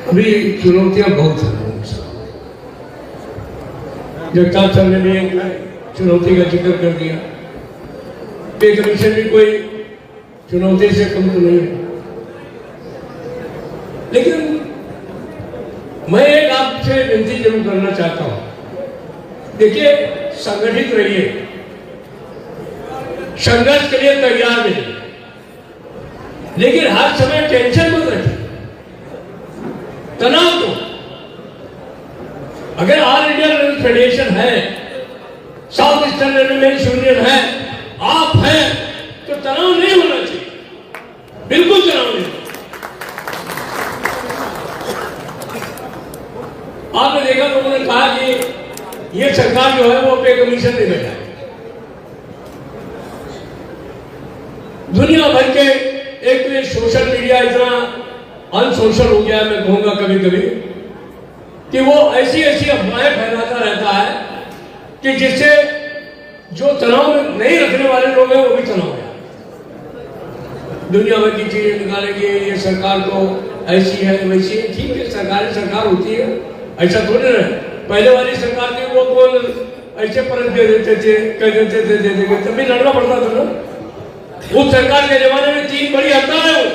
अभी चुनौतियां बहुत हैं। जगताप सर ने भी एक चुनौती का जिक्र कर दिया। पे कमीशन भी कोई चुनौती से कम तो नहीं है, लेकिन मैं एक आपसे विनती जरूर करना चाहता हूं। देखिए, संगठित रहिए, संघर्ष के लिए तैयार रहिए, लेकिन हर समय टेंशन मत रखिए, तनाव तो अगर ऑल इंडिया रेलवे फेडरेशन है, साउथ ईस्टर्न रेलवे यूनियन है, आप हैं, तो तनाव नहीं होना चाहिए, बिल्कुल तनाव नहीं। आपने देखा, लोगों ने कहा कि ये सरकार जो है वो पे कमीशन नहीं बैठा है। दुनिया भर के एक तो ये सोशल मीडिया इतना अनसोशल हो गया है, मैं कहूंगा कभी कभी, कि वो ऐसी ऐसी अफवाहें फैलाता रहता है कि जिससे जो तनाव नहीं रखने वाले लोग हैं वो भी तनाव है। दुनिया भर की चीजें निकालेंगे, ये सरकार तो ऐसी है वैसी है। ठीक है, सरकार होती है, ऐसा थोड़ी ना। पहले वाली सरकार थी वो कौन ऐसे परत दे देते थे, कह देते थे दे देंगे, तभी लड़ना पड़ता था ना। उस सरकार के जमाने में 3 बड़ी हड़ताल है, वो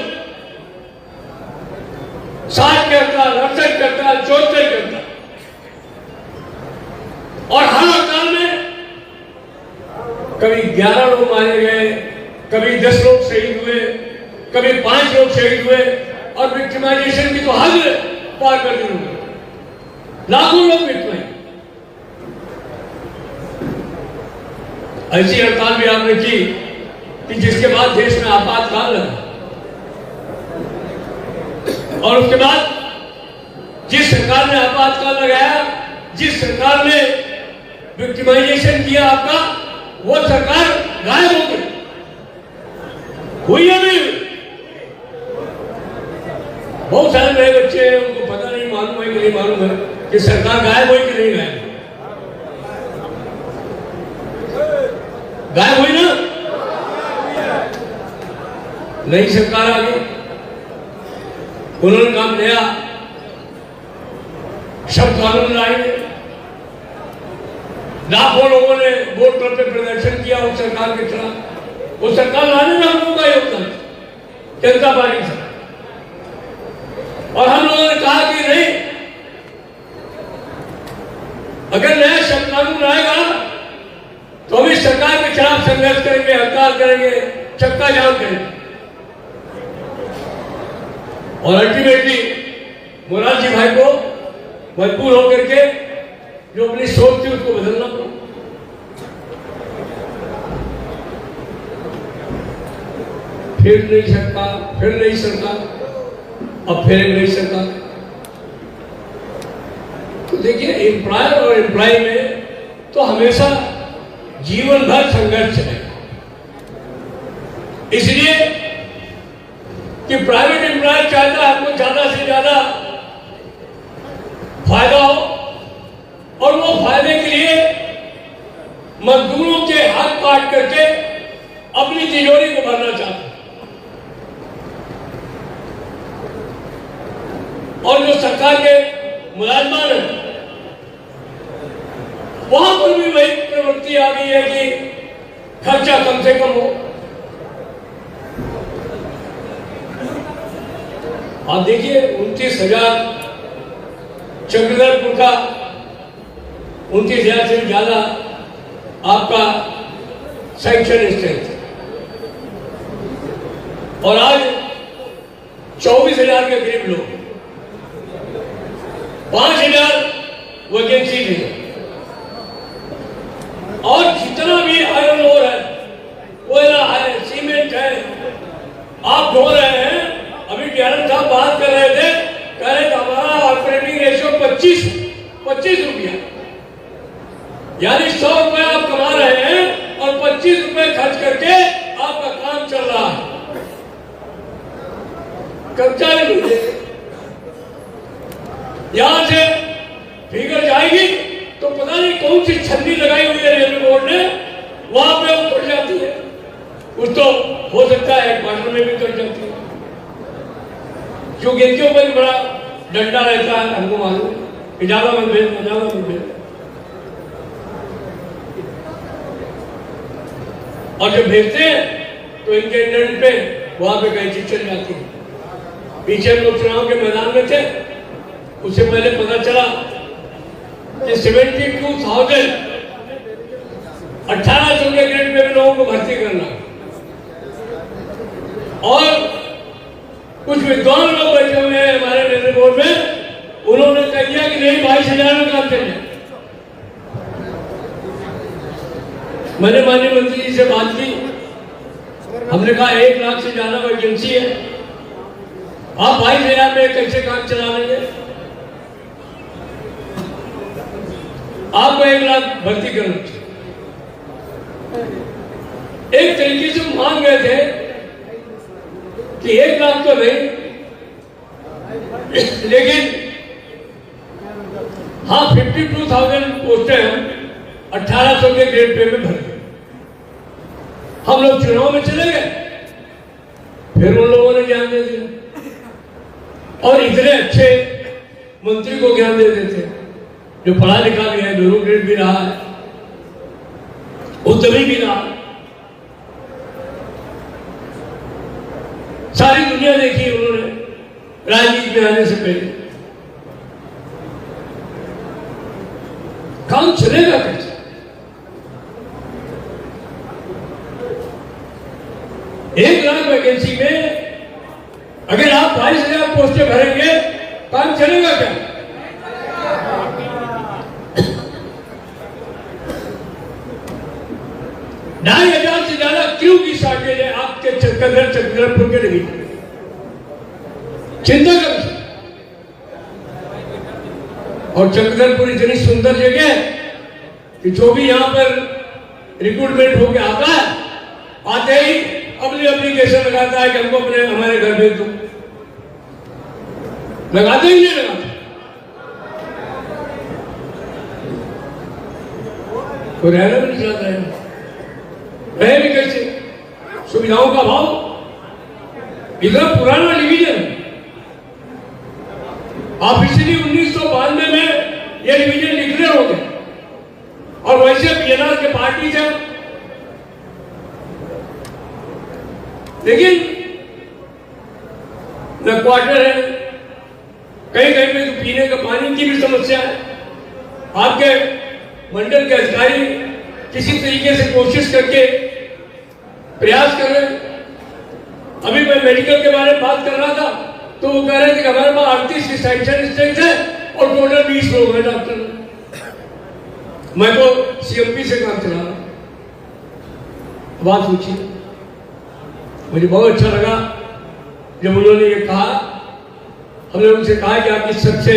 60 के हड़ताल, 68 के हड़ताल, 74 के हड़ताल, और हर हड़ताल में कभी 11 लोग मारे गए, कभी 10 लोग शहीद हुए, कभी 5 लोग शहीद हुए, और विक्टिमाइजेशन की तो हद पार कर दी उन्होंने। लाखों लोग विक्टिमाइज। ऐसी हड़ताल भी आपने की कि जिसके बाद देश में आपातकाल लगा, और उसके बाद जिस सरकार ने आपातकाल लगाया, जिस सरकार ने विक्टिमाइजेशन किया आपका, वो सरकार गायब हो गई, हुई या नहीं? बहुत सारे नए बच्चे हैं, उनको पता नहीं, मालूम है कि नहीं मालूम है कि सरकार गायब हुई कि नहीं गायब? गायब हुई ना? नई सरकार आ गई, उन्होंने काम लिया, सब कानून लाए, लाखों लोगों ने वोट पर प्रदर्शन किया उस सरकार के खिलाफ। उस सरकार लाने में हम लोगों का योगदान, जनता पार्टी से। और हम लोगों ने कहा कि नहीं, अगर नया शब्द कानून आएगा तो हम इस सरकार के खिलाफ संघर्ष करेंगे, हड़ताल करेंगे, चक्का जाम करेंगे। और अल्टीमेटली मोरारजी भाई को मजबूर होकर के जो अपनी सोच थी उसको बदलना पड़ा। फिर नई सरकार, फिर नई सरकार, अब फिर एक नई सरकार। तो देखिए, एम्प्लॉयर और एम्प्लॉय में तो हमेशा जीवन भर संघर्ष है। इसलिए कि प्राइवेट एम्प्लॉयर चाहता है आपको ज्यादा से ज्यादा फायदा हो, और वो फायदे के लिए मजदूरों के हाथ काट करके अपनी तिजोरी को भरना चाहता है। और जो सरकार के मुलाजमान हैं, वहां पर भी वही प्रवृत्ति आ गई है कि खर्चा कम से कम हो। आप देखिए, 29,000 चक्रधरपुर का 29,000 से ज्यादा आपका सैंक्शन स्ट्रेंथ, और आज 24,000 के करीब लोग, 5,000 वैकेंसी है, और जितना भी आयरन ओर है, कोयला है, सीमेंट है, आप ढो रहे हैं। अभी ज्ञान साहब बात कर रहे थे, कह रहे थे हमारा ऑपरेटिंग रेशियो 25 रुपया, यानी 100 रुपए आप कमा रहे हैं और 25 रुपए खर्च करके आपका काम चल रहा है। कर्मचारी मिले, यहां से फिगर जाएगी तो पता नहीं कौन सी छन्नी लगाई हुई है रेलवे बोर्ड ने, वहां पे वो पड़ जाती है। कुछ तो हो सकता है क्वार्टर में भी कर जाती है, क्योंकि इनके ऊपर बड़ा डंडा रहता है, हमको मालूम, कि ज्यादा मत भेज, ज्यादा मत भेज। और जब भेजते हैं तो इनके इंटरनेट पे वहां पे कैंची चल जाती है। पीछे हम लोग चुनाव के मैदान में थे, उससे पहले पता चला कि 72,000 1800 के ग्रेड पे भी लोगों को भर्ती करना, और कुछ विद्वान लोग बैठे हुए हैं हमारे रेलवे बोर्ड में, उन्होंने कह दिया कि नहीं 22,000 में काम चल जाए। मैंने माननीय मंत्री जी से बात की, हमने कहा 1 लाख से ज्यादा वैकेंसी है, आप 22,000 में कैसे काम चला लेंगे? आपको 1 लाख भर्ती करना चाहिए। एक तरीके से मान गए थे कि 1 लाख तो नहीं, लेकिन हाँ 52,000 पोस्टें हम 1800 के ग्रेड पे में भर गए। हम लोग चुनाव में चले गए, फिर उन लोगों ने ज्ञान दे दिया, और इतने अच्छे मंत्री को ज्ञान दे देते जो पढ़ा लिखा भी है, ब्यूरोक्रेट भी रहा है, उद्यमी भी रहा। सारी दुनिया देखी उन्होंने राजनीति में आने से पहले। काम चलेगा कैसे? एक लाख वैकेंसी में अगर आप 22,000 पोस्टें भरेंगे, काम चलेगा क्या? ढाई हजार से ज्यादा क्यों की शॉर्टेज है आपके चक्रधरपुर के डिवीजन में? चिंता कर। और चक्रधरपुर इतनी सुंदर जगह है कि जो भी यहां पर रिक्रूटमेंट होके आता है, आते ही अपनी एप्लीकेशन लगाता है कि हमको अपने हमारे घर भेज दो। लगाते ही नहीं लगाते, तो रहना भी नहीं चाहता है। रहे भी कैसे? सुविधाओं का अभाव, इतना पुराना डिवीजन। ऑफिशियली 1992 में यह डिवीजन डिक्लेयर हो गया, और वैसे पीएनआर के पार्टी थे, लेकिन न क्वार्टर है, कहीं कहीं पे तो पीने का पानी की भी समस्या है। आपके मंडल के अधिकारी किसी तरीके से कोशिश करके प्रयास कर रहे हैं। अभी मैं मेडिकल के बारे में बात कर रहा था, तो वो कह रहे थे कि हमारे पास 38 रिसेप्शन स्टेट है और टोटल 20 लोग हैं डॉक्टर। मैं तो सीएमपी से काम चला रहा। बात पूछी, मुझे बहुत अच्छा लगा जब उन्होंने ये कहा। हमने उनसे कहा कि आपकी सबसे